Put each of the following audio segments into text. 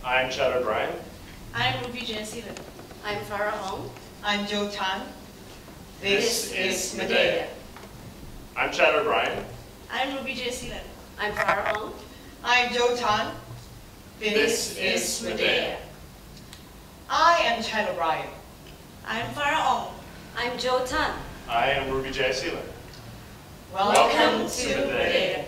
I'm Shadow Brian. I'm Jayaseelan. I'm Farah. I'm Chen. This is Medea. I'm Shadow Brian. I'm Jayaseelan. I'm Farah. I'm Chen. This is Medea. I am Shadow Brian. I'm Farah. I'm Chen. I am Jayaseelan. Welcome to Medea.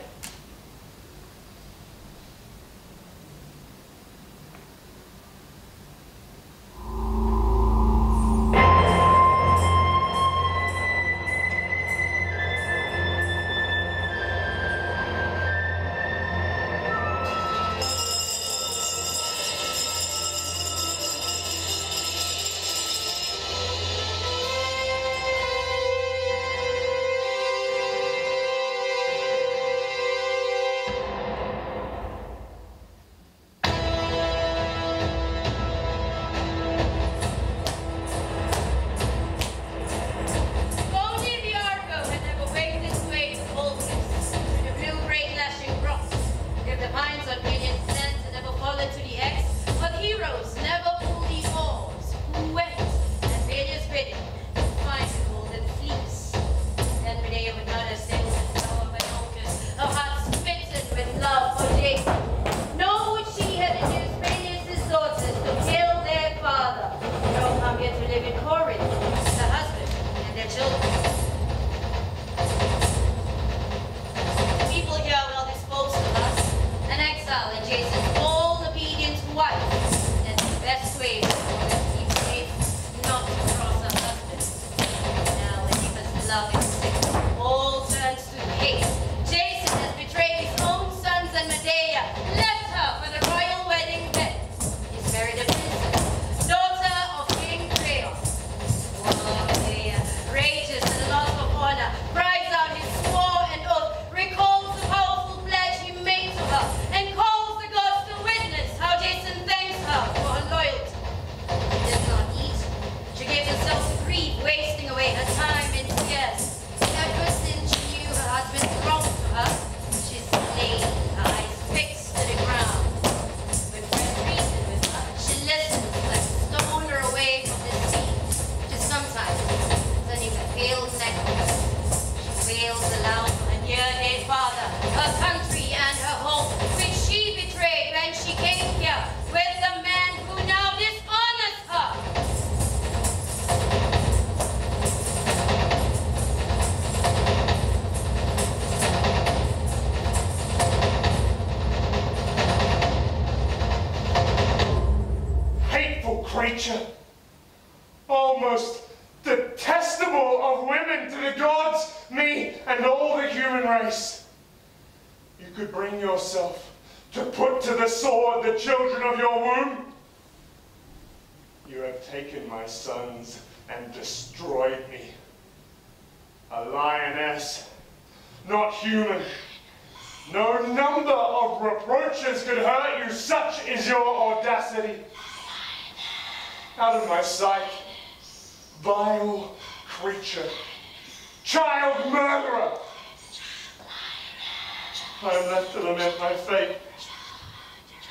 All turns to hate. Jason has betrayed his own sons and Medea, left her for the royal wedding bed. He's married a princess, daughter of King Creon. Oh, Medea rages at the loss of honor, cries out his swore and oath, recalls the powerful pledge he made to her, and calls the gods to witness how Jason thanks her for her loyalty. She does not eat. She gives herself to grief, wasting away her time in tears. Ever since she knew her husband's wrong to her, she's laid, her eyes fixed to the ground. When friends reason with her, she listens like stone her away from the sea, just sometimes turning a pale neck to her. She wails aloud for her near-dead father, her country and her home, which she betrayed when she came here with the man who now dishonors her. Hateful creature! Almost detestable of women to the gods, me and all the human race. You could bring yourself to put to the sword the children of your womb. You have taken my sons and destroyed me. A lioness, not human. No number of reproaches could hurt you, such is your audacity. Out of my sight, vile creature, child murderer. I am left to lament my fate.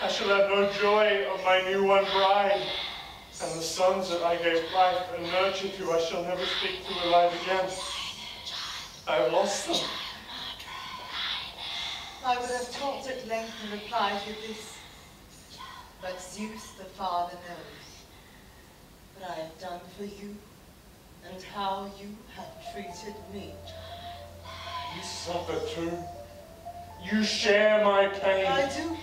I shall have no joy of my new-won bride, and the sons that I gave life and nurture to I shall never speak to alive again. I have lost them. I would have talked at length in reply to this, but Zeus the Father knows what I have done for you and how you have treated me. You suffer too. You share my pain. I do,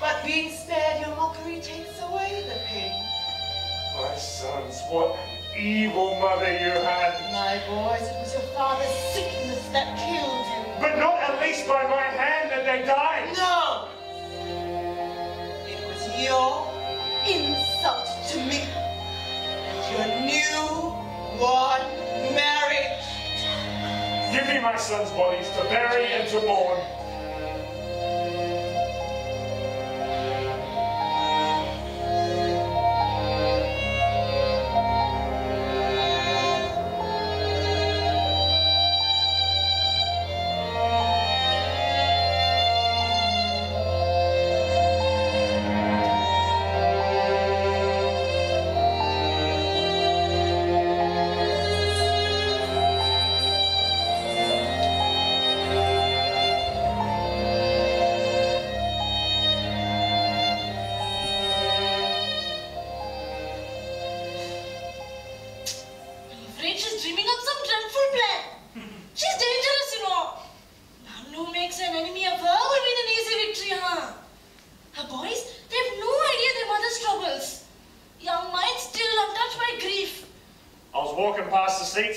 but being spared your mockery takes away the pain. My sons, what an evil mother you had. My boys, it was your father's sickness that killed you. But not at least by my hand that they died. No! It was your insult to me and your new-won marriage. Give me my sons' bodies to bury and to mourn.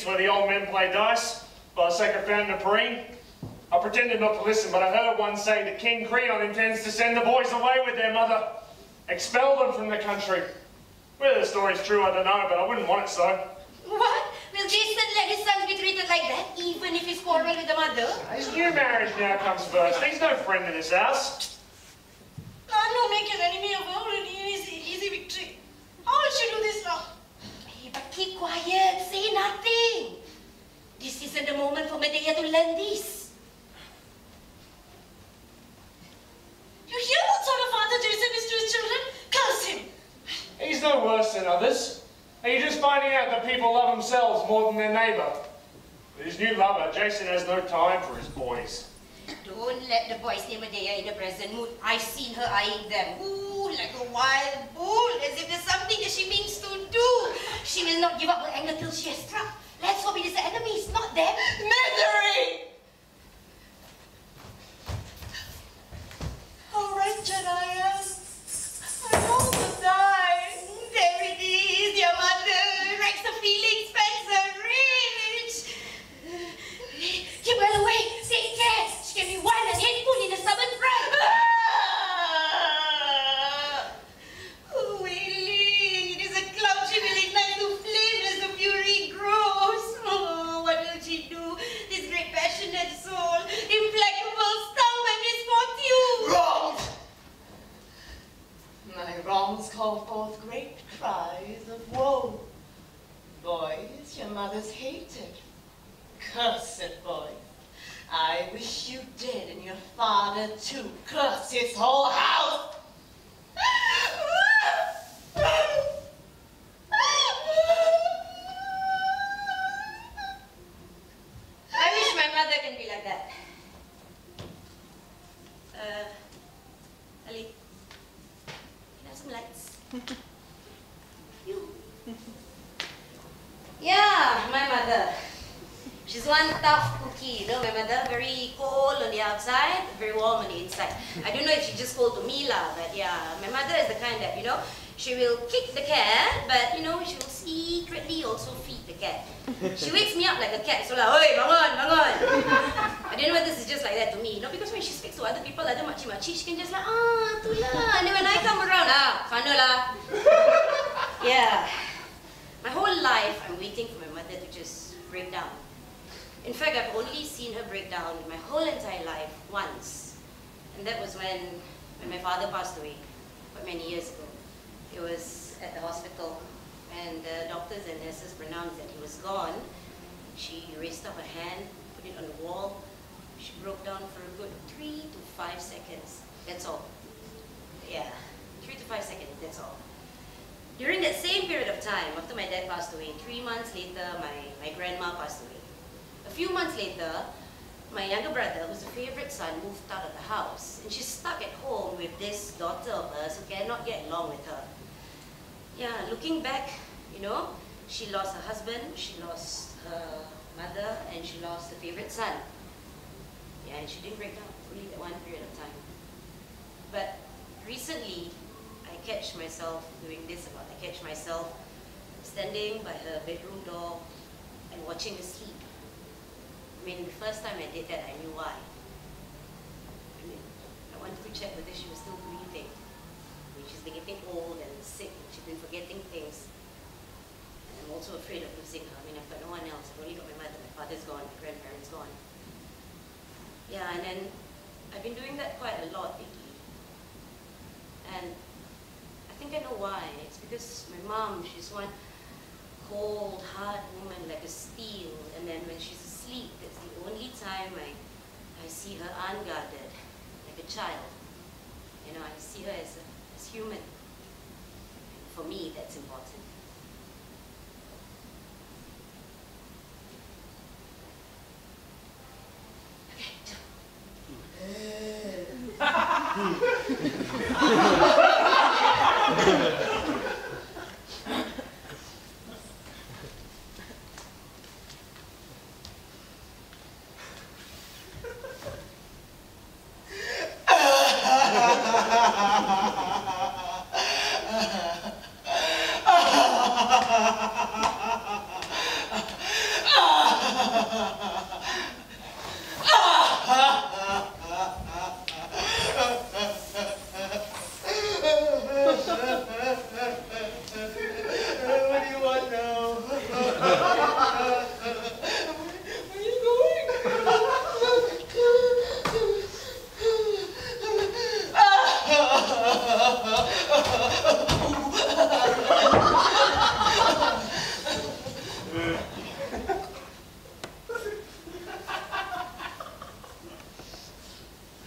Where the old men play dice, by a sacred fountain of Perrine. I pretended not to listen, but I heard one say that King Creon intends to send the boys away with their mother, expel them from the country. Whether the story's true, I don't know, but I wouldn't want it so. What? Will Jason let his sons be treated like that, even if he's quarreling with the mother? His new marriage now comes first. He's no friend in this house. I'm not making an enemy of her in an easy victory. How will she do this now? But keep quiet, say nothing. This isn't the moment for Medea to learn this. You hear what sort of father Jason is to his children? Curse him! He's no worse than others. Are you just finding out that people love themselves more than their neighbour? With his new lover, Jason has no time for his boys. Don't let the boys near Medea in the present mood. I've seen her eyeing them. Ooh, like a wild bull, as if there's something that she means to do. She will not give up her anger till she has struck. Let's hope it is the enemies, not them. Misery! How wretched I am. I want to die. There it is, dear mother. Wrecks the feeling, Spencer. Rich. Keep her away. Take care. She can be wild and hateful in a stubborn pride. Oh, wailing. It is a cloud she will ignite to flame as the fury grows. Oh, what will she do? This great passionate soul, implacable, stung by misfortune. Wronged! My wrongs call forth great cries of woe. Boys, your mother's hated. Cursed boys. I wish you dead and your father too. Curse his whole house! I wish my mother can be like that. Ali, can I have some lights? You. Yeah, my mother. She's one tough cookie, you know, my mother. Very cold on the outside, very warm on the inside. I don't know if she just cold to me lah, but yeah, my mother is the kind that, you know, she will kick the cat, but you know, she will secretly also feed the cat. She wakes me up like a cat, so like, oi, bangun, bangun. I don't know whether this is just like that to me, you know, because when she speaks to other people, other makcik-makcik, she can just like, ah, tu lah. And then when I come around, sana lah. Yeah. My whole life, I'm waiting for my mother to just break down. In fact, I've only seen her break down my whole entire life once. And that was when my father passed away, quite many years ago. It was at the hospital, and the doctors and nurses pronounced that he was gone. She raised up her hand, put it on the wall. She broke down for a good 3 to 5 seconds. That's all. Yeah, 3 to 5 seconds, that's all. During that same period of time, after my dad passed away, 3 months later, my grandma passed away. A few months later, My younger brother, who's a favorite son, moved out of the house, and she's stuck at home with this daughter of hers who cannot get along with her. Yeah, looking back, you know, she lost her husband, she lost her mother, and she lost the favorite son. Yeah, and she didn't break down, only that one period of time. But recently, I catch myself doing this a lot. I catch myself standing by her bedroom door and watching her sleep. I mean, the first time I did that, I knew why. I mean, I wanted to check whether she was still breathing. I mean, she's been getting old and sick, and she's been forgetting things. And I'm also afraid of losing her. I mean, I've got no one else. I've only got my mother. My father's gone, my grandparents gone. Yeah, and then I've been doing that quite a lot lately. And I think I know why. It's because my mom, she's one cold, hard woman like a steel. And then when she's asleep, that's the only time I see her unguarded, like a child. You know, I see her as human. For me, that's important.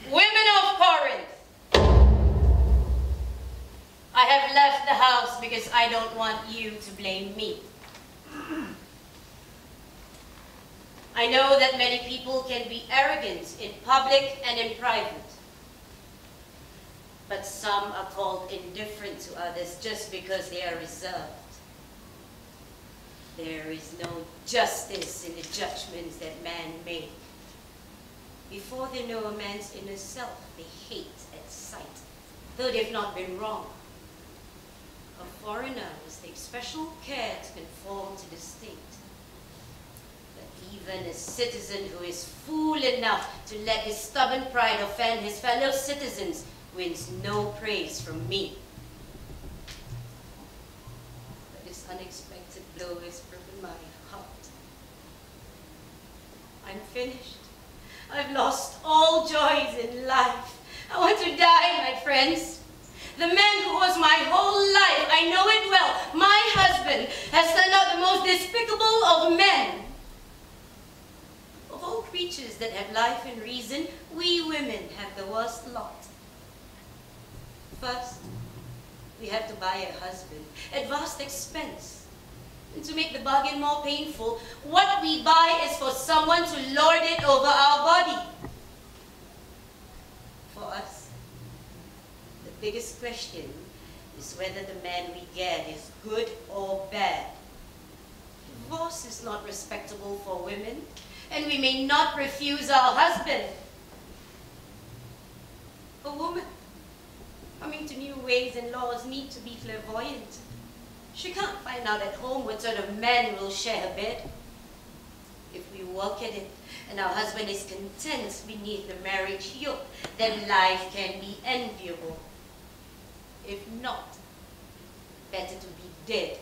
Women of Corinth, I have left the house because I don't want you to blame me. I know that many people can be arrogant in public and in private. But some are called indifferent to others just because they are reserved. There is no justice in the judgments that man makes. Before they know a man's inner self, they hate at sight, though they've not been wrong. A foreigner must take special care to conform to the state. But even a citizen who is fool enough to let his stubborn pride offend his fellow citizens wins no praise from me. But this unexpected blow has broken my heart. I'm finished. I've lost all joys in life. I want to die, my friends. The man who was my whole life, I know it well, my husband, has turned out the most despicable of men. Of all creatures that have life and reason, we women have the worst lot. First, we have to buy a husband at vast expense. And to make the bargain more painful, what we buy is for someone to lord it over our body. For us, the biggest question is whether the man we get is good or bad. Divorce is not respectable for women, and we may not refuse our husband. A woman coming to new ways and laws need to be clairvoyant. She can't find out at home what sort of man will share her bed. If we work at it and our husband is content beneath the marriage yoke, then life can be enviable. If not, better to be dead.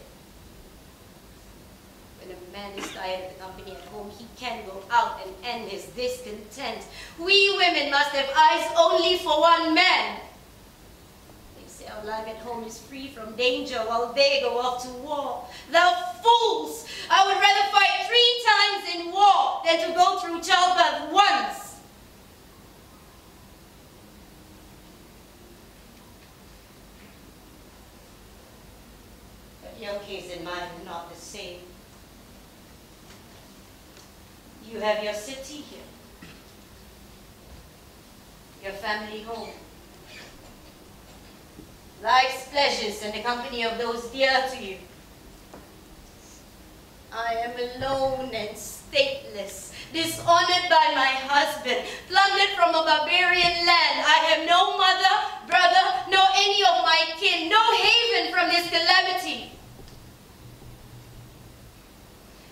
When a man is tired of the company at home, he can go out and end his discontent. We women must have eyes only for one man. Our life at home is free from danger while they go off to war. Thou fools! I would rather fight 3 times in war than to go through childbirth once. But your case and mine are not the same. You have your city here, family home. Life's pleasures in the company of those dear to you. I am alone and stateless, dishonored by my husband, plundered from a barbarian land. I have no mother, brother, nor any of my kin, no haven from this calamity.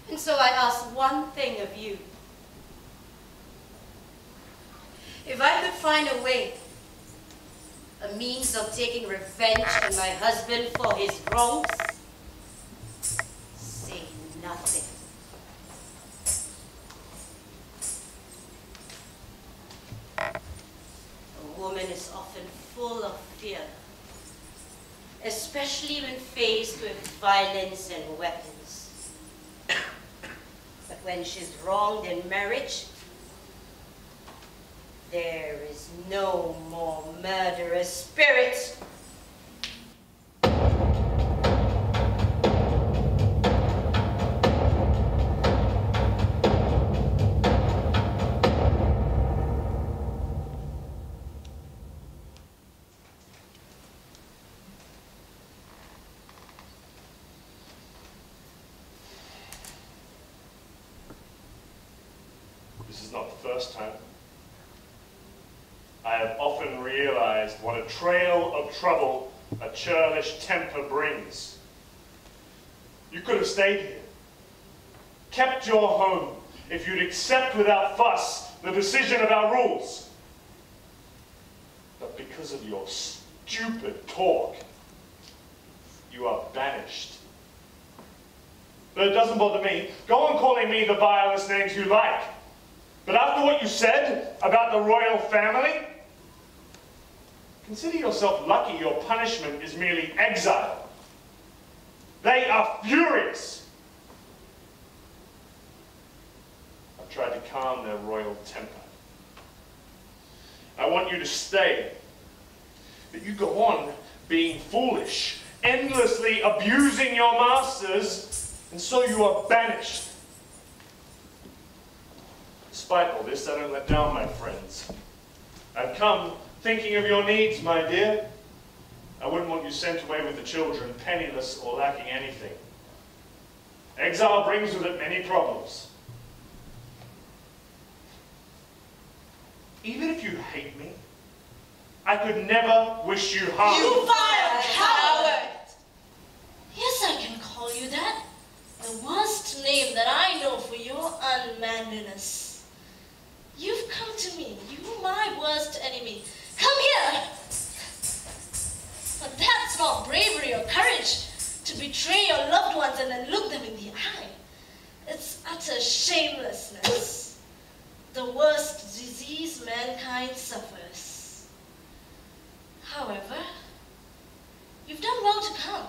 And so I ask one thing of you. If I could find a way, a means of taking revenge on my husband for his wrongs, say nothing. A woman is often full of fear, especially when faced with violence and weapons. But when she's wronged in marriage, there is no more murderous spirit. This is not the first time. I have often realized what a trail of trouble a churlish temper brings. You could have stayed here, kept your home, if you'd accept without fuss the decision of our rules. But because of your stupid talk, you are banished. But it doesn't bother me. Go on calling me the vilest names you like. But after what you said about the royal family, consider yourself lucky your punishment is merely exile. They are furious. I've tried to calm their royal temper. I want you to stay. But you go on being foolish, endlessly abusing your masters, and so you are banished. Despite all this, I don't let down my friends. I've come thinking of your needs, my dear. I wouldn't want you sent away with the children, penniless or lacking anything. Exile brings with it many problems. Even if you hate me, I could never wish you harm. You vile coward! Yes, I can call you that. The worst name that I know for your unmanliness. You've come to me, you my worst enemy. Come here! But that's not bravery or courage, to betray your loved ones and then look them in the eye. It's utter shamelessness. The worst disease mankind suffers. However, you've done well to come.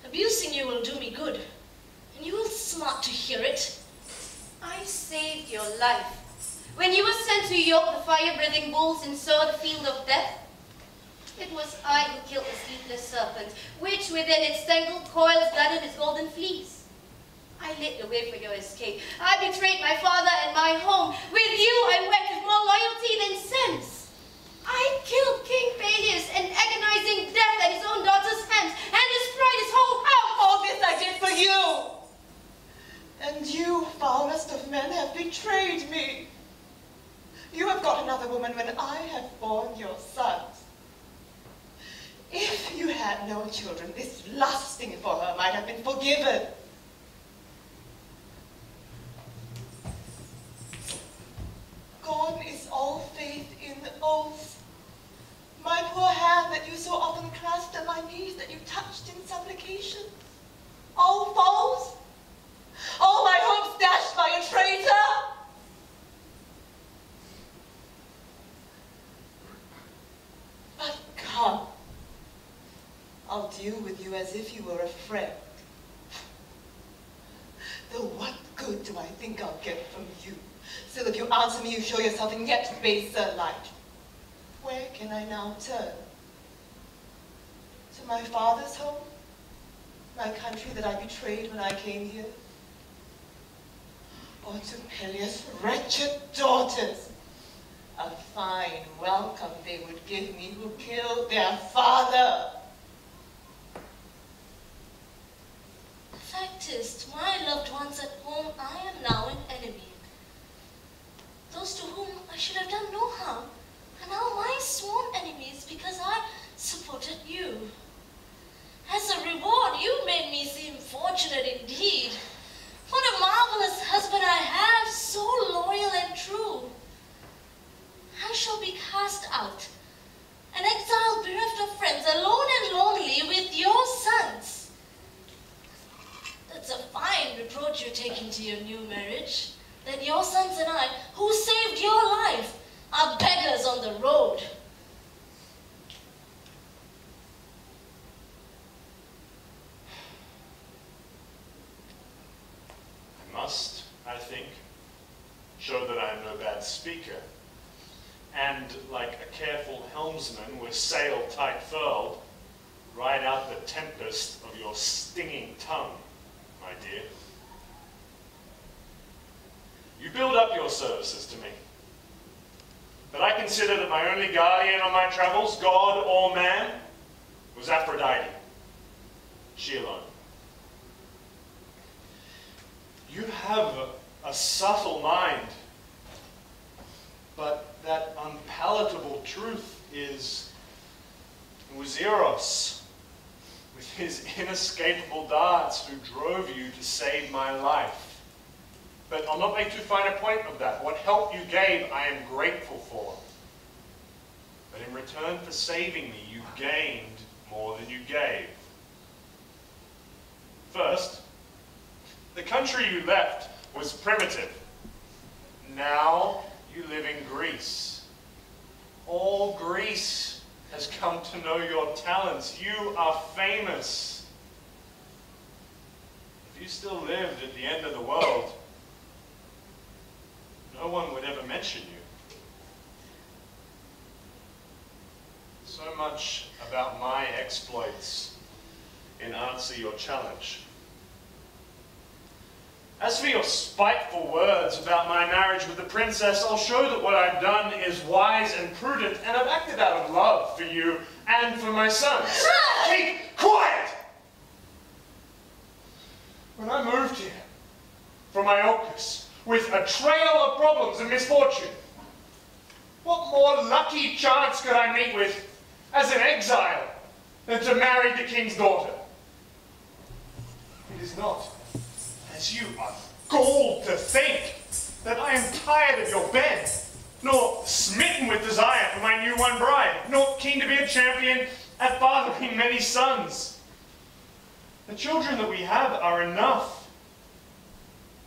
Abusing you will do me good, and you will smart to hear it. I saved your life. When you were sent to yoke the fire-breathing bulls and sow the field of death, it was I who killed the sleepless serpent, which within its tangled coils gathered its golden fleece. I lit the way for your escape. I betrayed my father and my home. With you I went with more loyalty than sense. I killed King Peleus in agonizing death at his own daughter's hands and destroyed his whole house. All this I did for you! And you, foulest of men, have betrayed me. You have got another woman when I have borne your sons. If you had no children, this lusting for her might have been forgiven. Gone is all faith in oaths. My poor hand that you so often clasped and my knees that you touched in supplication. All false? All my hopes dashed by a traitor? But come, I'll deal with you as if you were a friend. Though what good do I think I'll get from you? Still, if you answer me, you show yourself in yet baser light. Where can I now turn? To my father's home? My country that I betrayed when I came here? Or to Peleus' wretched daughters? a fine welcome they would give me who killed their father. The fact is, to my loved ones at home, I am now an enemy. Those to whom I should have done no harm are now my sworn enemies because I supported you. As a reward, you made me seem fortunate indeed. What a marvelous husband I have, so loyal and true. I shall be cast out, an exile bereft of friends, alone and lonely with your sons. That's a fine reproach you're taking to your new marriage, that your sons and I, who saved your life, are beggars on the road. Must, I think, show that I am no bad speaker, and like a careful helmsman with sail tight furled, ride out the tempest of your stinging tongue, my dear. You build up your services to me, but I consider that my only guardian on my travels, God or man, was Aphrodite, she alone. You have a subtle mind, but that unpalatable truth is it was Eros, with his inescapable darts, who drove you to save my life. But I'll not make too fine a point of that. What help you gave, I am grateful for. But in return for saving me, you gained more than you gave. First, the country you left was primitive. Now you live in Greece. All Greece has come to know your talents. You are famous. If you still lived at the end of the world, no one would ever mention you. So much about my exploits in answer your challenge. As for your spiteful words about my marriage with the princess, I'll show that what I've done is wise and prudent, and I've acted out of love for you and for my sons. Keep quiet! When I moved here from Iolcus with a trail of problems and misfortune, what more lucky chance could I meet with as an exile than to marry the king's daughter? It is not, as you are galled to think, that I am tired of your bed, nor smitten with desire for my new-won bride, nor keen to be a champion at fathering many sons. The children that we have are enough.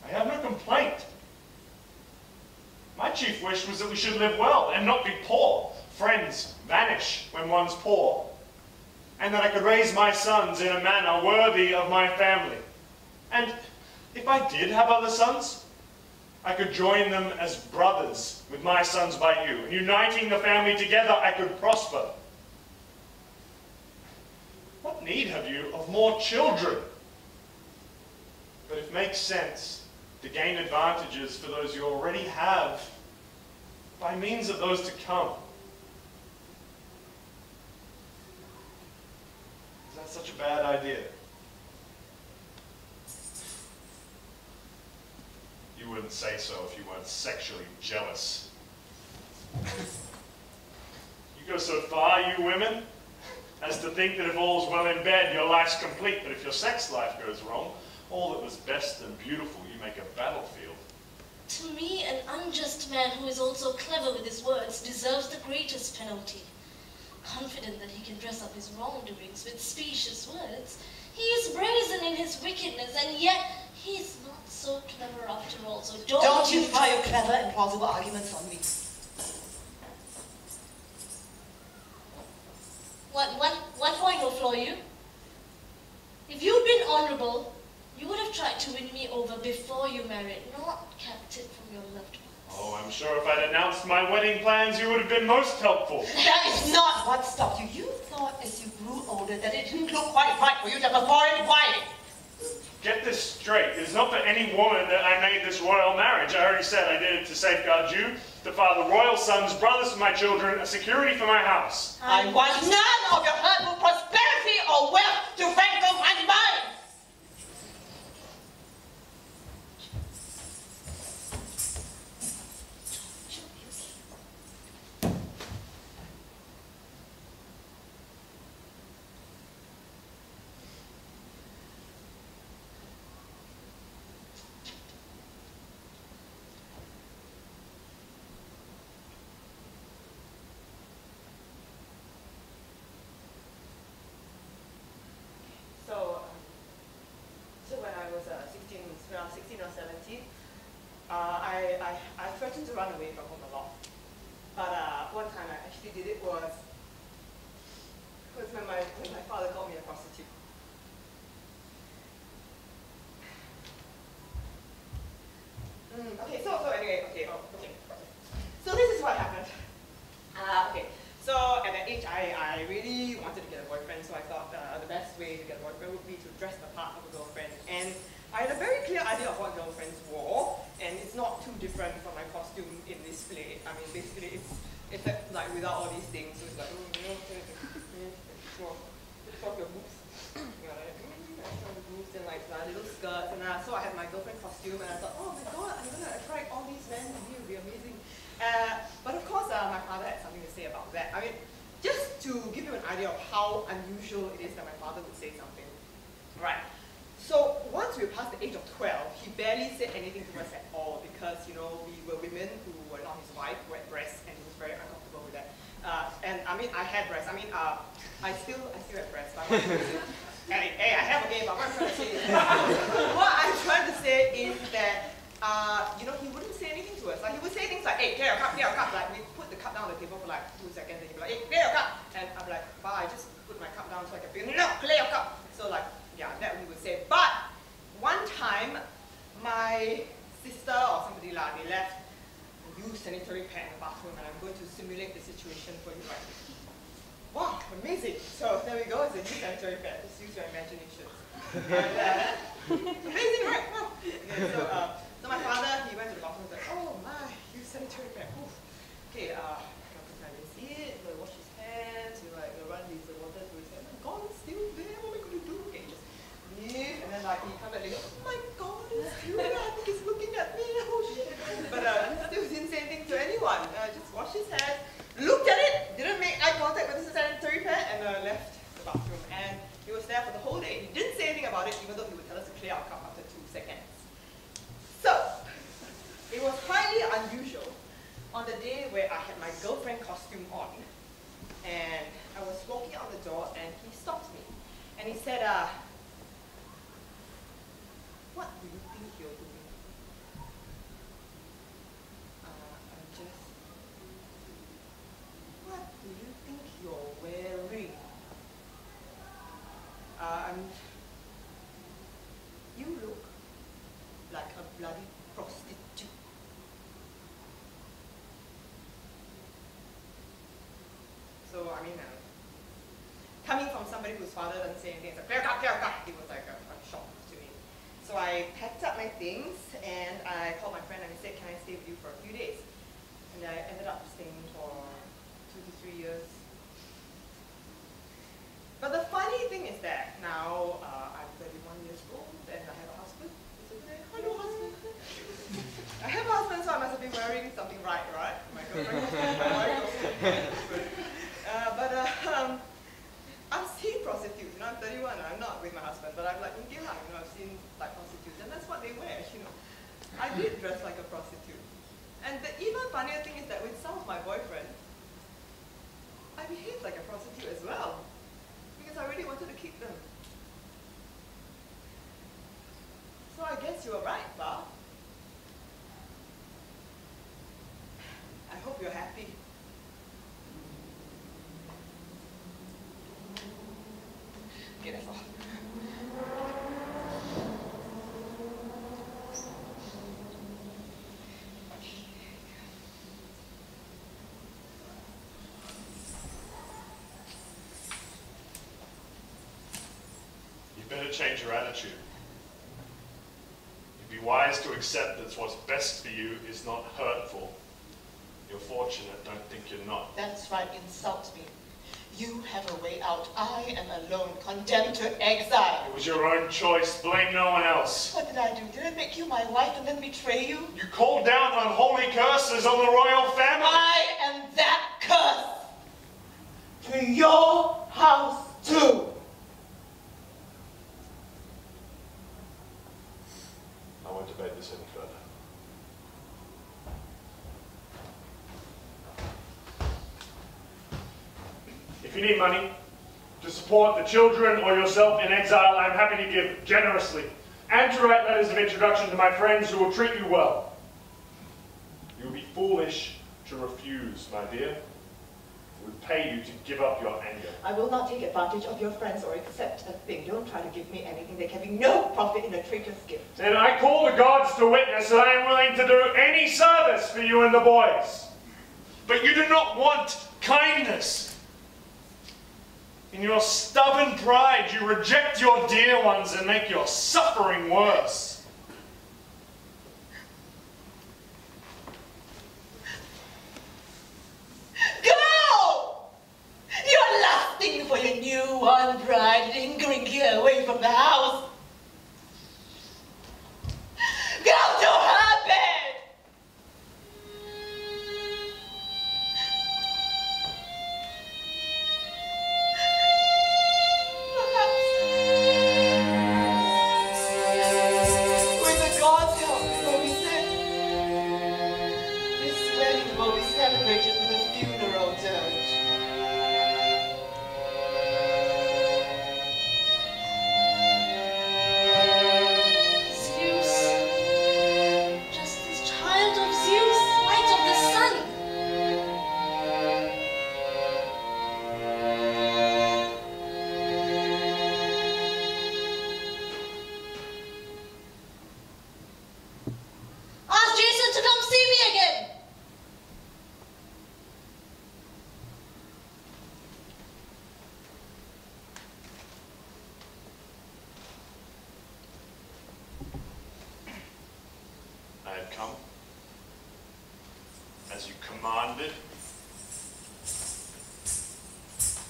I have no complaint. My chief wish was that we should live well and not be poor. Friends vanish when one's poor. And that I could raise my sons in a manner worthy of my family. And if I did have other sons, I could join them as brothers with my sons by you. And uniting the family together, I could prosper. What need have you of more children? But it makes sense to gain advantages for those you already have by means of those to come. Is that such a bad idea? You wouldn't say so if you weren't sexually jealous. You go so far, you women, as to think that if all's well in bed, your life's complete. But if your sex life goes wrong, all that was best and beautiful, you make a battlefield. To me, an unjust man who is also clever with his words deserves the greatest penalty. Confident that he can dress up his wrongdoings with specious words, he is brazen in his wickedness, and yet he is not so clever after all. So don't you try your clever and plausible arguments on me. One point will floor you. If you'd been honorable, you would have tried to win me over before you married, not kept it from your loved ones. Oh, I'm sure if I'd announced my wedding plans, you would have been most helpful. That is not what stopped you. You thought as you grew older that it didn't look quite right for you to have a foreign wife. get this straight. It is not for any woman that I made this royal marriage. I already said I did it to safeguard you, to father royal sons, brothers for my children, a security for my house. I want none of your hurtful prosperity or wealth to rankle my mind. So when I was 16 or 17, I threatened to run away from home a lot. But one time I actually did it was when my father called me a prostitute. Okay, so anyway, okay. So this is what happened. Okay, so at that age, I really wanted to get a boyfriend, so I thought the best way to get a boyfriend would be to dress the part of a girlfriend. And I had a very clear idea of what girlfriends wore, and it's not too different from my costume in this play. I mean, basically, it's like without all these things, so it's like, show your boobs, show the boobs, and like little skirts, and so I had my girlfriend costume, and I thought, oh my god, I'm gonna attract all these men to me, it'll be amazing. But of course, my father had something to say about that. I mean, just to give you an idea of how unusual it is that my father would say something. Right. So once we passed the age of 12, he barely said anything to us at all because, you know, we were women who were not his wife, who had breasts, and he was very uncomfortable with that. And I mean, I had breasts. I mean, I still have breasts. But hey, I have a game, but what I'm trying to say is, what I'm trying to say is that, you know, he wouldn't say anything to us. Like, he would say things like, hey, clear your cup. Like, we put the cup down on the table for like 2 seconds, and he'd be like, hey, clear your cup. And I'm like, bah, I just put my cup down so I can figure, no, clear your cup. So like, yeah, that we would say. But one time, my sister or somebody, they left a used sanitary pad in the bathroom, and I'm going to simulate the situation for you right now. Wow, amazing. So there we go, it's a new sanitary pad. Just use your imagination. And, amazing, right? Wow. Okay, so my father, he went to the bathroom and was like, oh my, used sanitary pad. Oof. Okay, I didn't see it, he'll wash his hands, he'll run his water through his hands. Oh my god, it's still there, what am I going to do? Okay, just leave, and then like he come back later, oh my god, it's still there, I think he's looking at me, oh shit. But still didn't say anything to anyone. Just washed his hands, looked at it, didn't make eye contact with the sanitary pad, and left the bathroom. And he was there for the whole day. He didn't say anything about it, even though he would tell us to clear our cup after 2 seconds. So, it was highly unusual on the day where I had my girlfriend costume on, and I was walking out the door, and he stopped me. And he said, what do you think you're doing? What do you think you're wearing? You look like a bloody prostitute. So, I mean, coming from somebody whose father doesn't say anything, it's like, clear cut, it was like a shock to me. So I packed up my things, and I called my friend and I said, can I stay with you for a few days? And I ended up staying for 2 to 3 years. But the funny thing is that now I'm 31 years old and I have a husband. Hello, husband. I have a husband, so I must have been wearing something right? My girlfriend. I've seen prostitutes. You know, I'm 31 and I'm not with my husband, but I'm like in Geylang, you know, I've seen like prostitutes, and that's what they wear. You know, I did dress like a prostitute. And the even funnier thing is that with some of my boyfriends, I behaved like a prostitute as well. Because I really wanted to keep them. So I guess you were right, Ba. I hope you're happy. Okay, that's all. You better change your attitude. be wise to accept that what's best for you is not hurtful. You're fortunate, don't think you're not. That's right, insult me. You have a way out. I am alone, condemned to exile. It was your own choice. Blame no one else. What did I do? Did I make you my wife and then betray you? You called down unholy curses on the royal family. I am that curse. To your house, too. I won't debate this any further. If you need money to support the children or yourself in exile, I'm happy to give generously, and to write letters of introduction to my friends who will treat you well. You would be foolish to refuse, my dear. It would pay you to give up your anger. I will not take advantage of your friends or accept a thing. Don't try to give me anything. There can be no profit in a traitor's gift. Then I call the gods to witness that I am willing to do any service for you and the boys. But you do not want kindness. In your stubborn pride, you reject your dear ones and make your suffering worse. Go! You're lusting for your new-won bride, lingering here away from the house. Go to her bed! Come, as you commanded.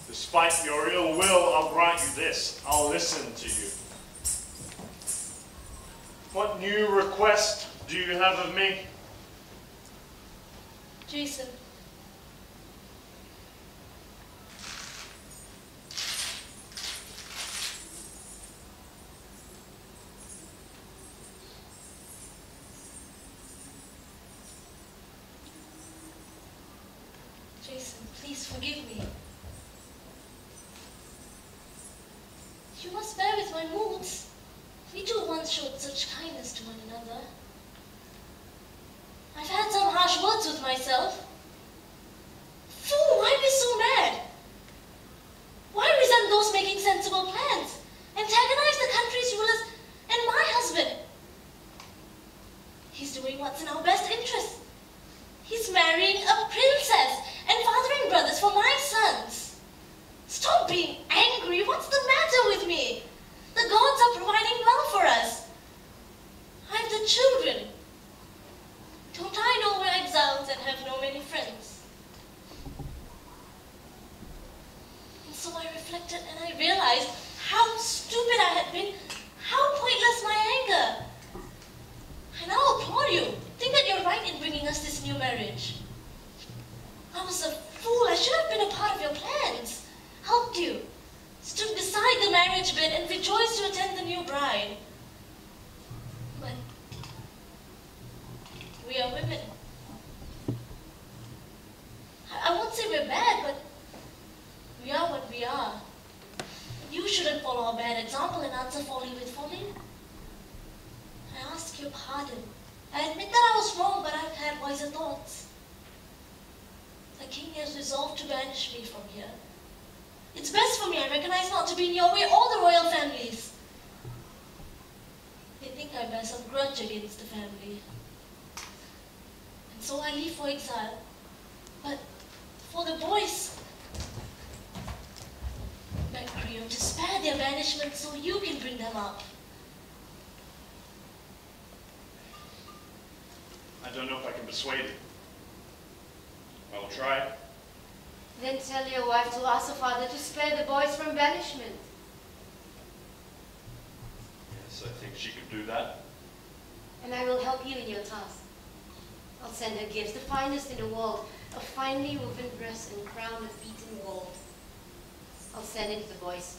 Despite your ill will, I'll grant you this. I'll listen to you. What new request do you have of me? Jason. Jason, please forgive me. You must bear with my moods. We two once showed such kindness to one another. I've had some harsh words with myself. Fool, why be so mad? Why resent those making sensible plans? Antagonize the country's rulers and my husband. He's doing what's in our best interest. He's marrying a princess and fathering brothers for my sons. Stop being angry. What's the matter with me? The gods are providing well for us. I've the children. Don't I know we're exiles and have no many friends? And so I reflected and I realized how stupid I had been, how pointless my anger. I now applaud you. Think that you're right in bringing us this new marriage. I was a fool. I should have been a part of your plans. Helped you. Stood beside the marriage bed and rejoiced to attend the new bride. But we are women. I won't say we're bad, but we are what we are. You shouldn't follow our bad example and answer folly with folly. I ask your pardon. I admit that I was wrong, but I've had wiser thoughts. The king has resolved to banish me from here. It's best for me, I recognize, not to be in your way or the royal families. They think I bear some grudge against the family. And so I leave for exile. But for the boys, beg Creon to spare their banishment so you can bring them up. I don't know if I can persuade him. I will try. Then tell your wife to ask her father to spare the boys from banishment. Yes, I think she could do that. And I will help you in your task. I'll send her gifts, the finest in the world, a finely woven dress and crown of beaten gold. I'll send it to the boys.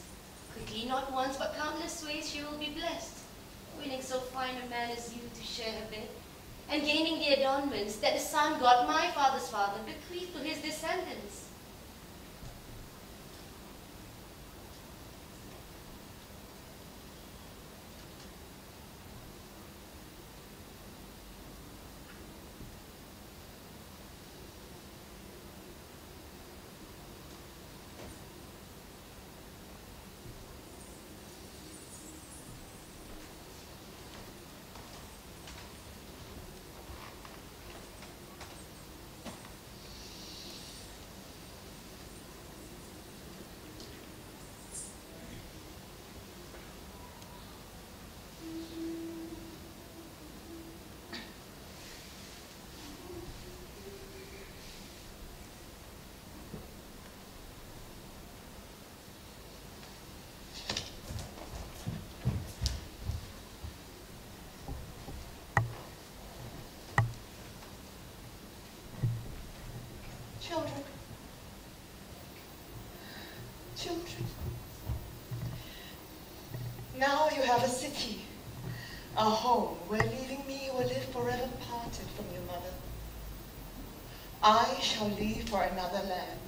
Quickly, not once, but countless ways she will be blessed, winning so fine a man as you to share her bed, and gaining the adornments that the sun god, my father's father, bequeathed to his descendants. Children. Children. Now you have a city, a home where leaving me you will live forever parted from your mother. I shall leave for another land,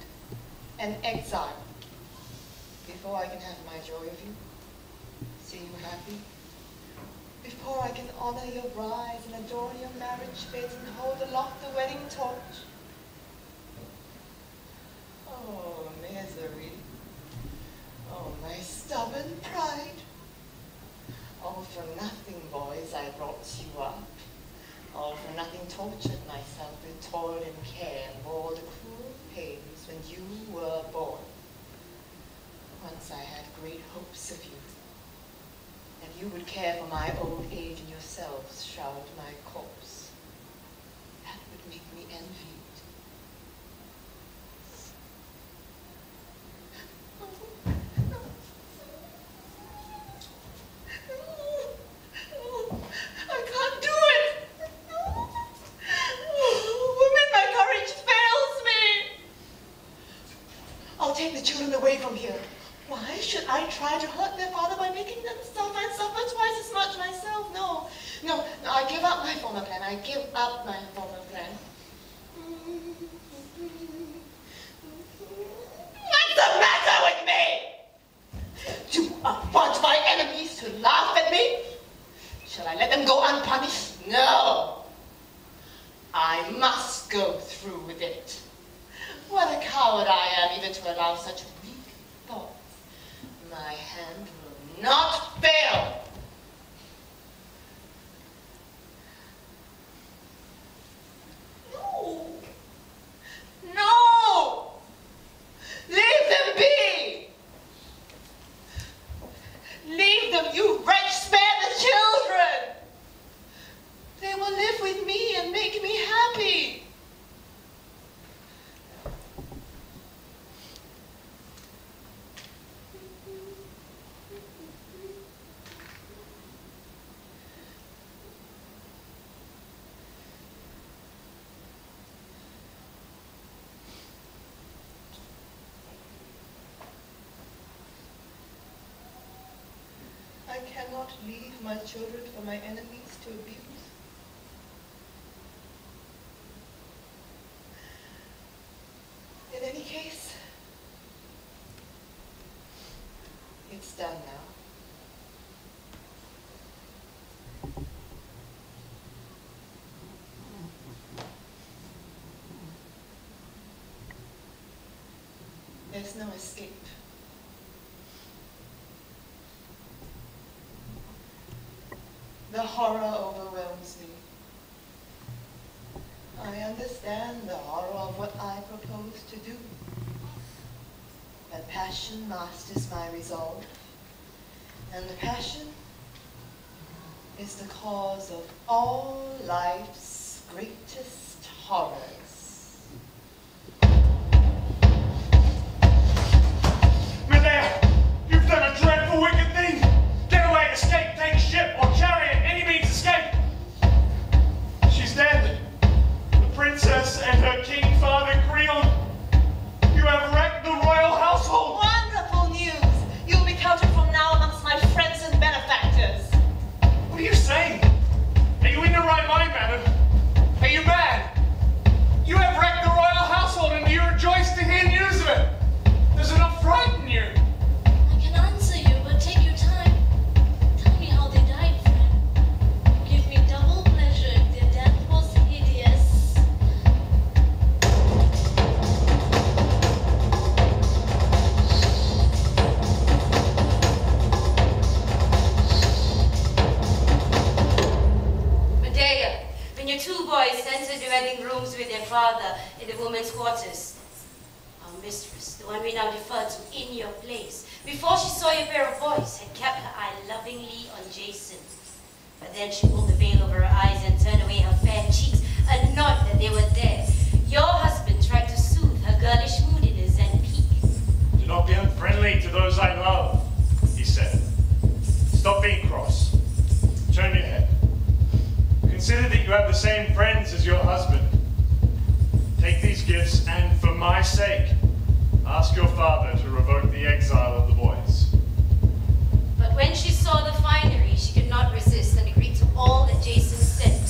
an exile, before I can have my joy of you, see you happy, before I can honor your rise and adorn your marriage beds and hold aloft the wedding torch. Oh, misery. Oh, my stubborn pride. All for nothing, boys, I brought you up. All for nothing tortured myself with toil and care and bore the cruel pains when you were born. Once I had great hopes of you, that you would care for my old age and yourselves shroud my corpse. That would make me envied. I cannot leave my children for my enemies to abuse. In any case, it's done now. There's no escape. The horror overwhelms me. I understand the horror of what I propose to do. But passion masters my resolve, and the passion is the cause of all life's greatest horrors. Medea, you've done a dreadful, wicked thing. Get away, escape, take ship or chariot, any means escape. She's dead. The princess and her king father Creon. You have wrecked the royal household. Wonderful news! You'll be counted from now amongst my friends and benefactors. What are you saying? Are you in your right mind, madam? Are you mad? You have wrecked the royal household and you rejoice to hear news of it. Does it not frighten you? I can answer you, but take your time. Tell me how they died, friend. Give me double pleasure if their death was hideous. Medea, when your two boys entered the wedding rooms with their father in the women's quarters, our mistress, the one we now defer to in your place, before she saw your pair of boys, had kept her eye lovingly on Jason. But then she pulled the veil over her eyes and turned away her fair cheeks, and not that they were there. Your husband tried to soothe her girlish moodiness and pique. Do not be unfriendly to those I love, he said. Stop being cross. Turn your head. Consider that you have the same friends as your husband. Take these gifts and, for my sake, ask your father to revoke the exile of the boys. But when she saw the finery, she could not resist and agreed to all that Jason said.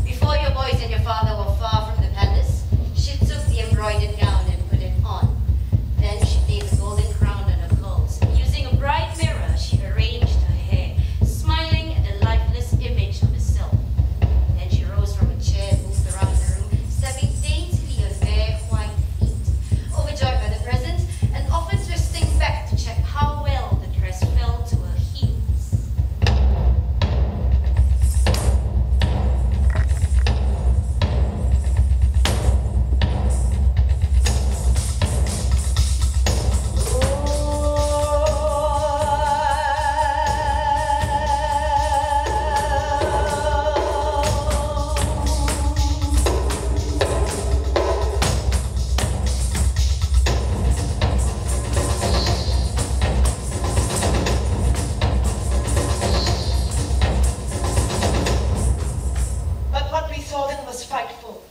Before your boys and your father were far from the palace, she took the embroidered gown and put it on. Then she placed a golden crown on her curls. Using a bright mirror, she arranged her hair, smiling at the lifeless image of herself. Then she rose from a chair, moved around the room, stepping daintily on bare white feet, overjoyed by the present, and often twisting back to check how well the dress fell to her heels. But what we saw then was frightful.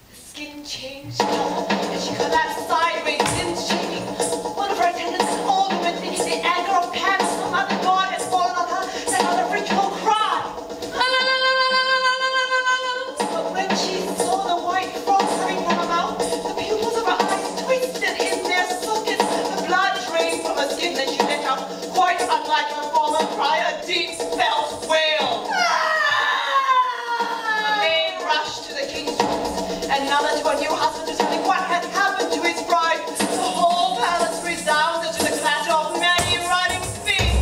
The skin changed color, and she collapsed sideways, limbs shaking. One of her attendants, an old woman, thinking the anger of Pan, some other god had fallen on her, let out a ritual cry. But when she saw the white froth coming from her mouth, the pupils of her eyes twisted in their sockets, the blood drained from her skin, and she let out, quite unlike her former cry, a deep felt wail. Rushed to the king's rooms, and now that her new husband is telling what had happened to his bride, the whole palace resounded to the clatter of many running feet.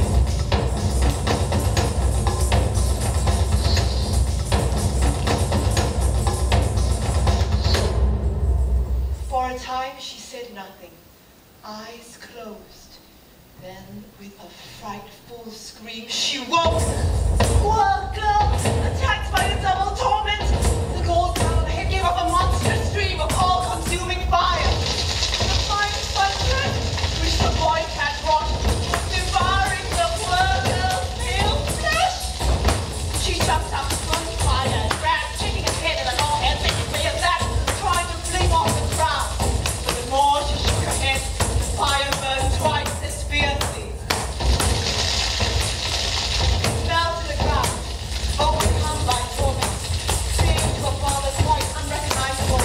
For a time she said nothing, eyes closed. Then, with a frightful scream, she woke. Poor girl, attacked by a double torment. The gold crown on her head gave off a monstrous stream of all-consuming fire. The fire sponges, which the boy had brought, was devouring the poor girl's pale flesh. She jumped up from the fire and ran, shaking her head and all hands making way of that, trying to fling off the crown. But the more she shook her head, the fire burned twice as fiercely. Fell to the ground, overcome by torment, seeing to her father's quite unrecognizable.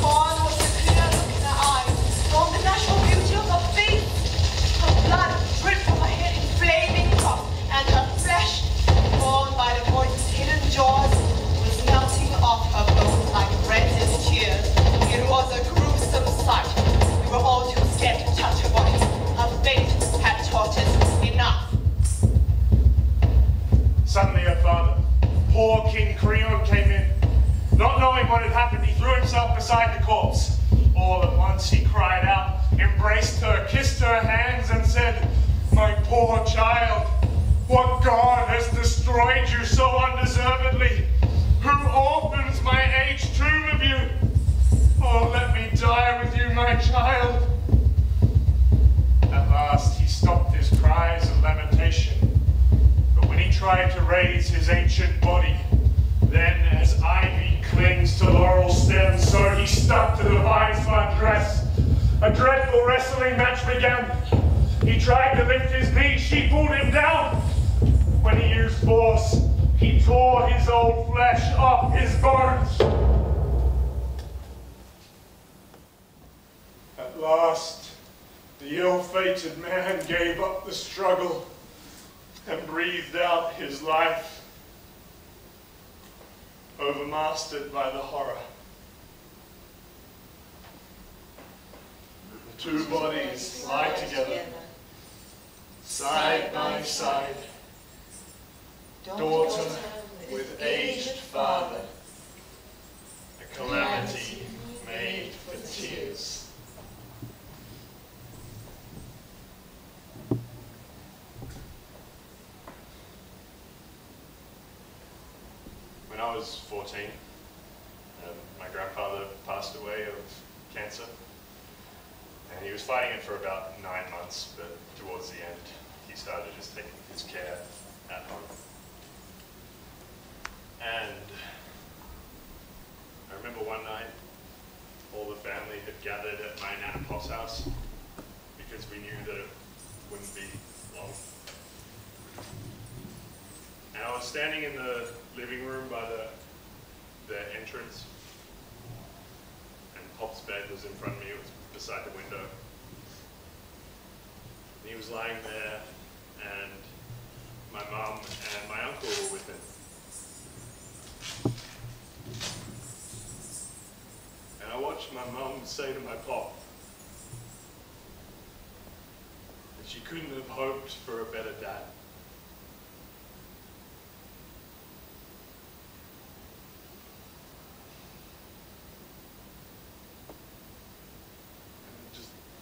Gone was the clear look in her eyes, gone the natural beauty of her face. Her blood dripped from her head in flaming drops, and her flesh, torn by the voice's hidden jaws, was melting off her bones like rented tears. It was a gruesome sight. We were all too scared to touch her body. Her fate had taught us enough. Suddenly her father, poor King Creon, came in. Not knowing what had happened, he threw himself beside the corpse. All at once he cried out, embraced her, kissed her hands, and said, "My poor child, what god has destroyed you so undeservedly? who opens my aged tomb of you. Oh, let me die with you, my child. At last he stopped his cries of lamentation, but when he tried to raise his ancient body, then as ivy clings to laurel stems, so he stuck to the vine-spun dress. A dreadful wrestling match began. He tried to lift his knee, she pulled him down. When he used force, he tore his old flesh off his bones. At last, the ill-fated man gave up the struggle and breathed out his life, overmastered by the horror. The two bodies lie together, side by side, daughter with aged father, a calamity made for tears. When I was 14, my grandfather passed away of cancer, and he was fighting it for about 9 months, but towards the end, he started just taking his care at home. And I remember one night, all the family had gathered at my Nan and Pop's house because we knew that it wouldn't be long. And I was standing in the living room by the entrance, and Pop's bed was in front of me, it was beside the window. And he was lying there, and my mum and my uncle were with him. And I watched my mum say to my Pop that she couldn't have hoped for a better dad.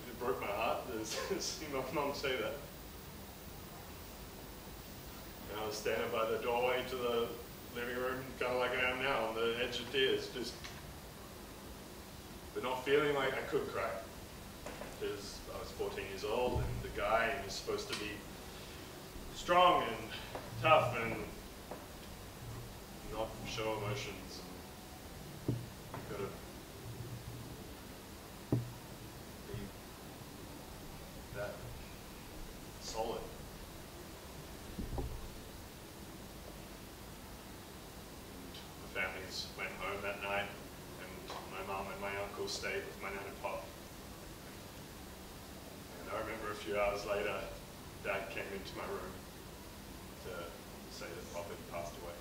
It broke my heart to see my mum say that. And I was standing by the doorway to the living room, kind of like I am now, on the edge of tears, but not feeling like I could cry. Because I was 14 years old, and the guy was supposed to be strong and tough and not show emotions. And got to be that solid. The families went home that night, and my mum and my uncle stayed with my Nan and Pop. And I remember a few hours later, Dad came into my room to say that Pop had passed away.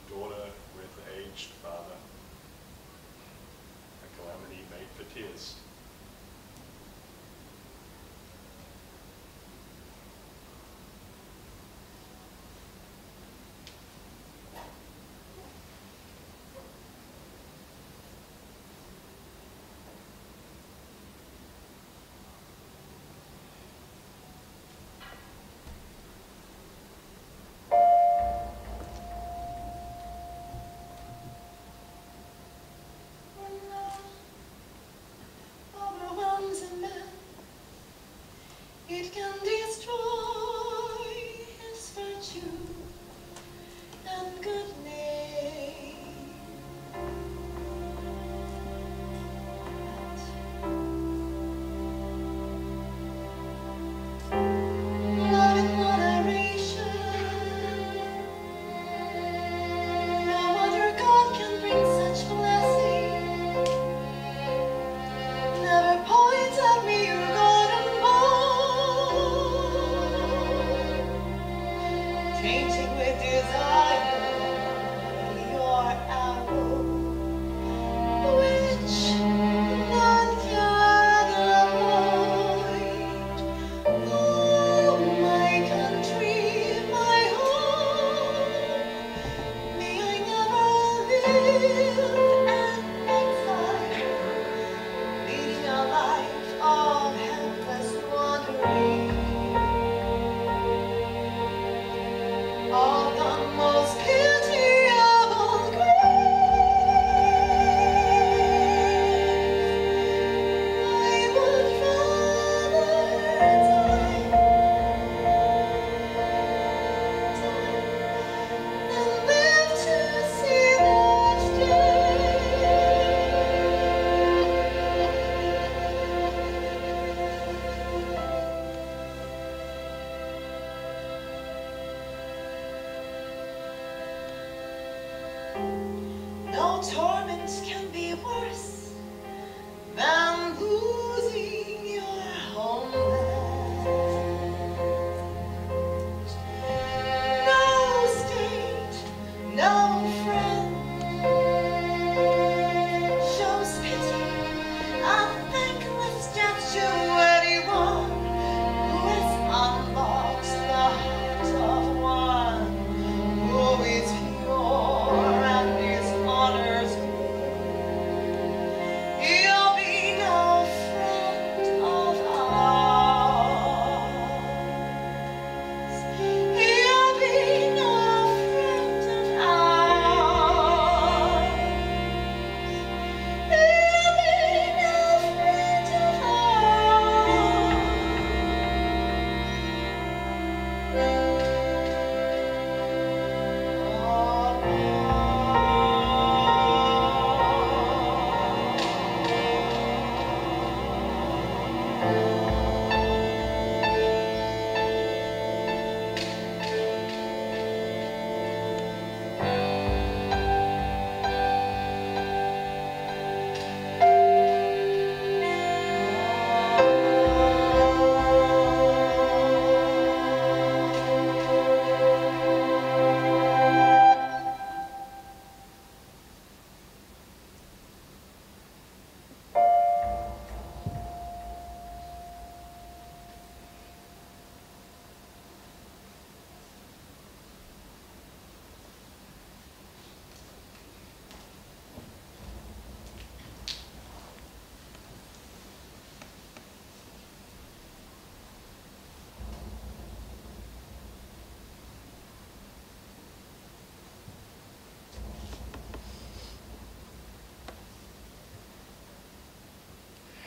Daughter with aged father, a calamity made for tears.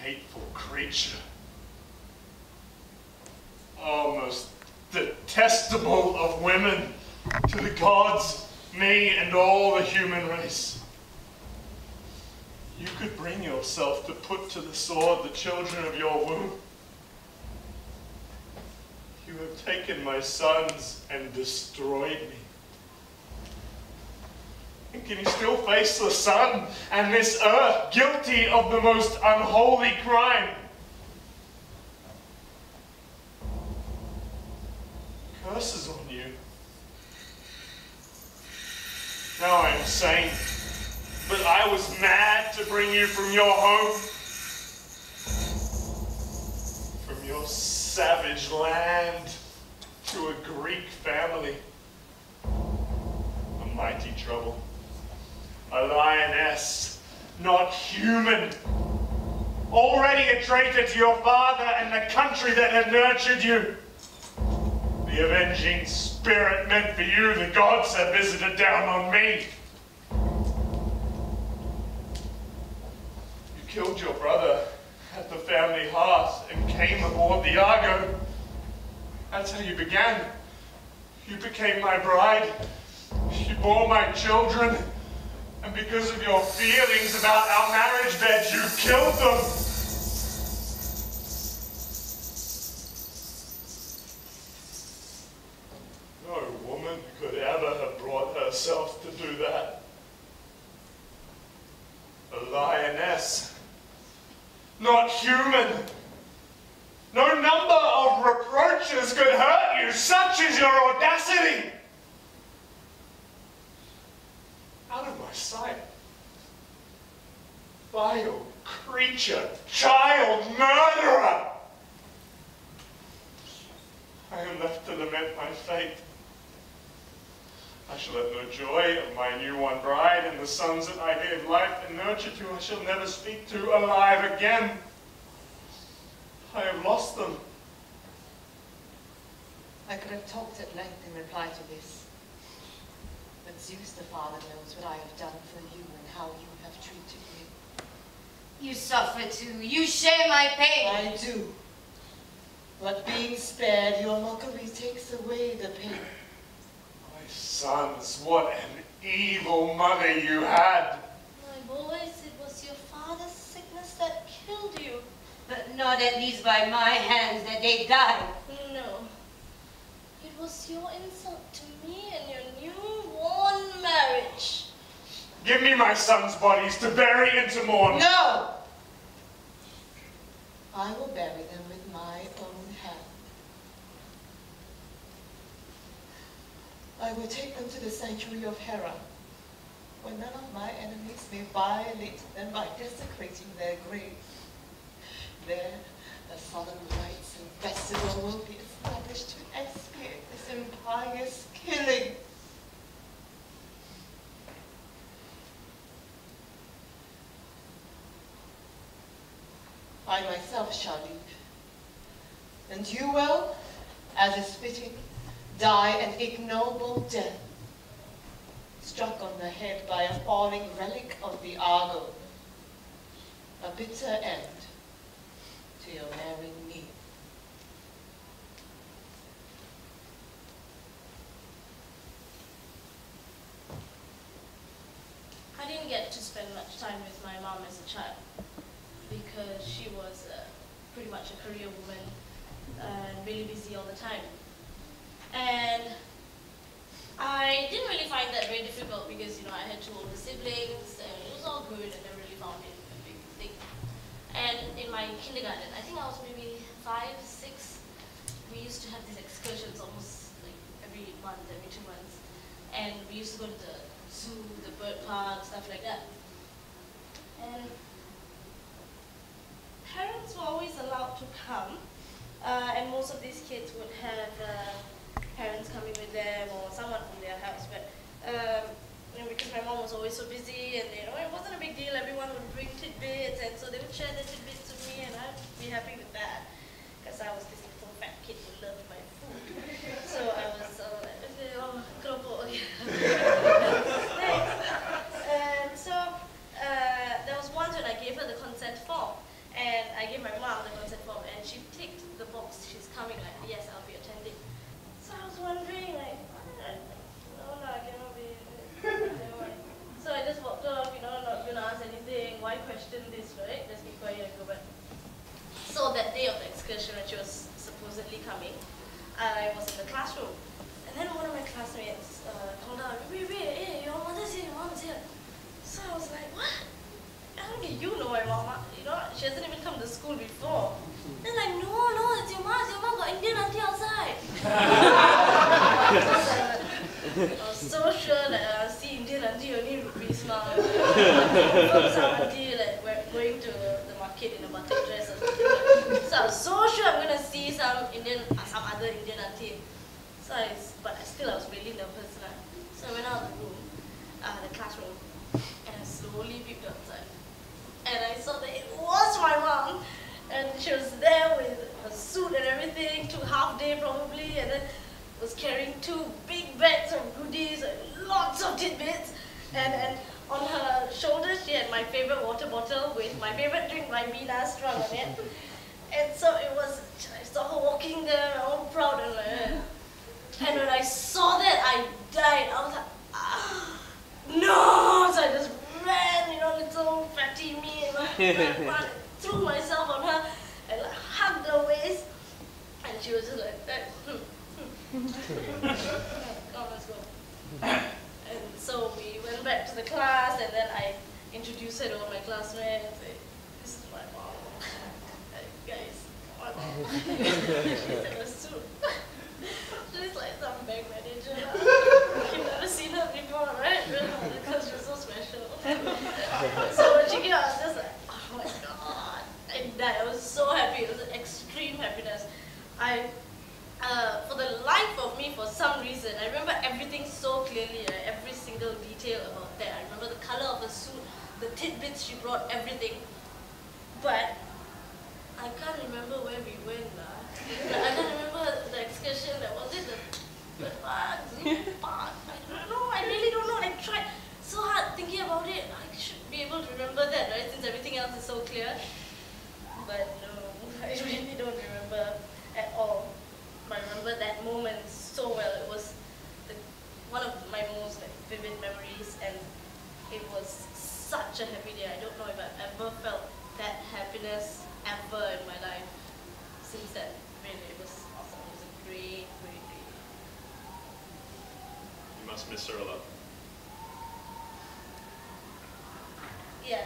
Hateful creature. Oh, most detestable of women, to the gods, me, and all the human race. You could bring yourself to put to the sword the children of your womb. You have taken my sons and destroyed me. And can you still face the sun and this earth guilty of the most unholy crime? Curses on you. Now I am sane, but I was mad to bring you from your home, from your savage land, to a Greek family. A mighty trouble. A lioness, not human. Already a traitor to your father and the country that had nurtured you. The avenging spirit meant for you, the gods have visited down on me. You killed your brother at the family hearth and came aboard the Argo. That's how you began. You became my bride. You bore my children. And because of your feelings about our marriage bed, you killed them. No woman could ever have brought herself to do that. A lioness. Not human. No number of reproaches could hurt you. Such is your audacity. Out of my sight. Vile creature, child murderer. I am left to lament my fate. I shall have no joy of my new-won bride and the sons that I gave life and nurture to. I shall never speak to alive again. I have lost them. I could have talked at length in reply to this. But Zeus the Father knows what I have done for you and how you have treated me. You suffer too. You share my pain. I do. But being spared your mockery takes away the pain. My sons, what an evil mother you had. My boys, it was your father's sickness that killed you. But not at least by my hands that they died. No. It was your insult to me and your new-born marriage. Give me my sons' bodies to bury into mourn. No! I will bury them with my own hand. I will take them to the sanctuary of Hera, where none of my enemies may violate them by desecrating their grave. There, the solemn rites and festival will be established to expiate this impious killing. I myself shall leave, and you will, as is fitting, die an ignoble death, struck on the head by a falling relic of the Argo, a bitter end to your marrying me. I didn't get to spend much time with my mom as a child because she was pretty much a career woman and really busy all the time. And I didn't really find that very difficult because, you know, I had 2 older siblings and it was all good and I really found it a big thing. And in my kindergarten, I think I was maybe 5, 6, we used to have these excursions almost like every month, every 2 months. And we used to go to the zoo, the bird park, stuff like that. And parents were always allowed to come, and most of these kids would have parents coming with them or someone from their house. But you know, because my mom was always so busy, and you know, it wasn't a big deal. Everyone would bring tidbits, and so they would share their tidbits with me, and I'd be happy with that because I was this little fat kid who loved my food. So I was like, okay, oh, keropok. Thanks. And so there was once when I gave her the consent form. And I gave my mom the consent form, and she ticked the box. She's coming, like, yes, I'll be attending. So I was wondering, like, no, I cannot be. So I just walked off, you know, not gonna ask anything. Why question this, right? Just be quiet and go back. So that day of the excursion, when she was supposedly coming, I was in the classroom, and then one of my classmates called out, wait, hey, your mother's here, your mom's here. So I was like, what? How do you know my mom? You know, she hasn't even come to school before. They're like, no, it's your mom. Your mom got Indian auntie outside. I was so sure that I see Indian auntie only rupees now. From some auntie like we're going to the market in a bucket dress or something. So I was so sure I'm gonna see some other Indian auntie. So I was really nervous now. So I went out of the room, the classroom, and I slowly peeped outside. And I saw that it was my mom, and she was there with her suit and everything, to half day probably, and then was carrying 2 big bags of goodies, and lots of tidbits, and on her shoulders she had my favorite water bottle with my favorite drink by Bina strung on it. And so I saw her walking there, all proud and like, and when I saw that, I died. I was like, no! So I just ran, you know, little fatty me, and I threw myself on her and like hugged her waist, and she was just like, oh, let's go. And so we went back to the class, and then I introduced her to all my classmates. And said, this is my mom. Guys, my mom. She's in a suit. She's like some bank manager. You've never seen her before, right? Because she's so special. So when she came out, I was just like, oh my god. I died. I was so happy. It was an extreme happiness. For the life of me, for some reason, I remember everything so clearly, right? Every single detail about that. I remember the color of her suit, the tidbits she brought, everything. But I can't remember where we went. I can't remember the excursion. Was it the park? I don't know. I really don't know. I tried so hard thinking about it. I should be able to remember that, right? Since everything else is so clear. But no, I really don't remember at all. I remember that moment so well. It was one of my most vivid memories, and it was such a happy day. I don't know if I've ever felt that happiness ever in my life since then. Really, it was awesome. It was a great, great day. You must miss her a lot. Yeah.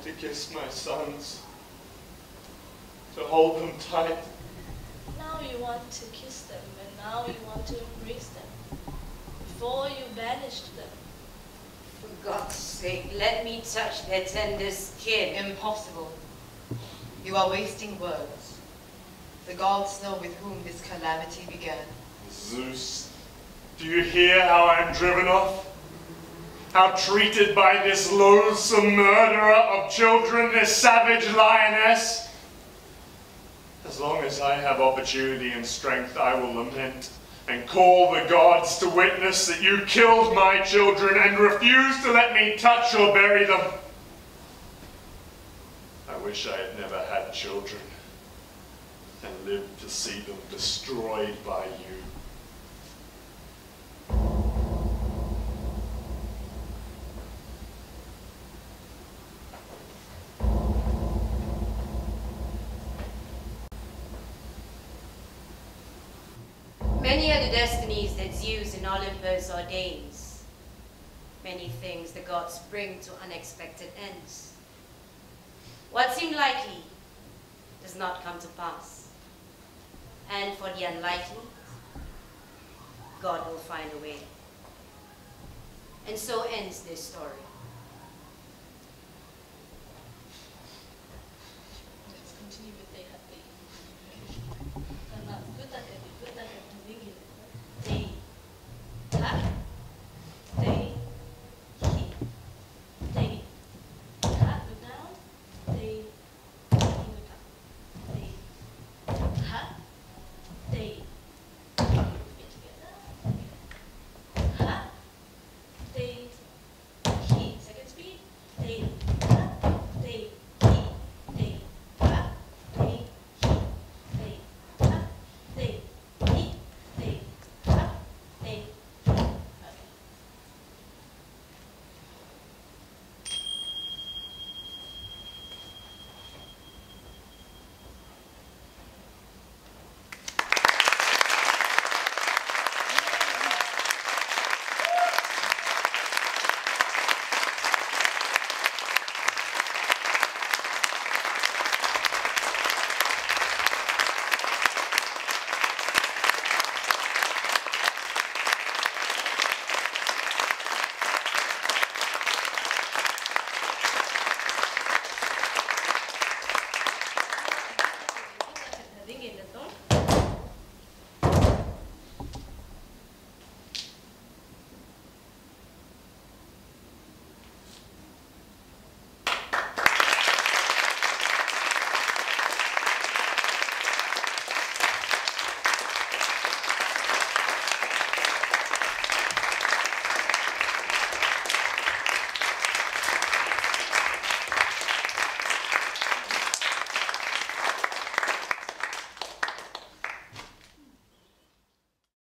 to kiss my sons, to hold them tight. Now you want to kiss them, and now you want to embrace them. Before you banished them. For God's sake, let me touch their tender skin. Impossible. You are wasting words. The gods know with whom this calamity began. Zeus, do you hear how I'm driven off? How treated by this loathsome murderer of children, this savage lioness? As long as I have opportunity and strength, I will lament and call the gods to witness that you killed my children and refused to let me touch or bury them. I wish I had never had children and lived to see them destroyed by you. Many are the destinies that Zeus and Olympus ordains. Many things the gods bring to unexpected ends. What seemed likely does not come to pass. And for the unlikely, God will find a way. And so ends this story.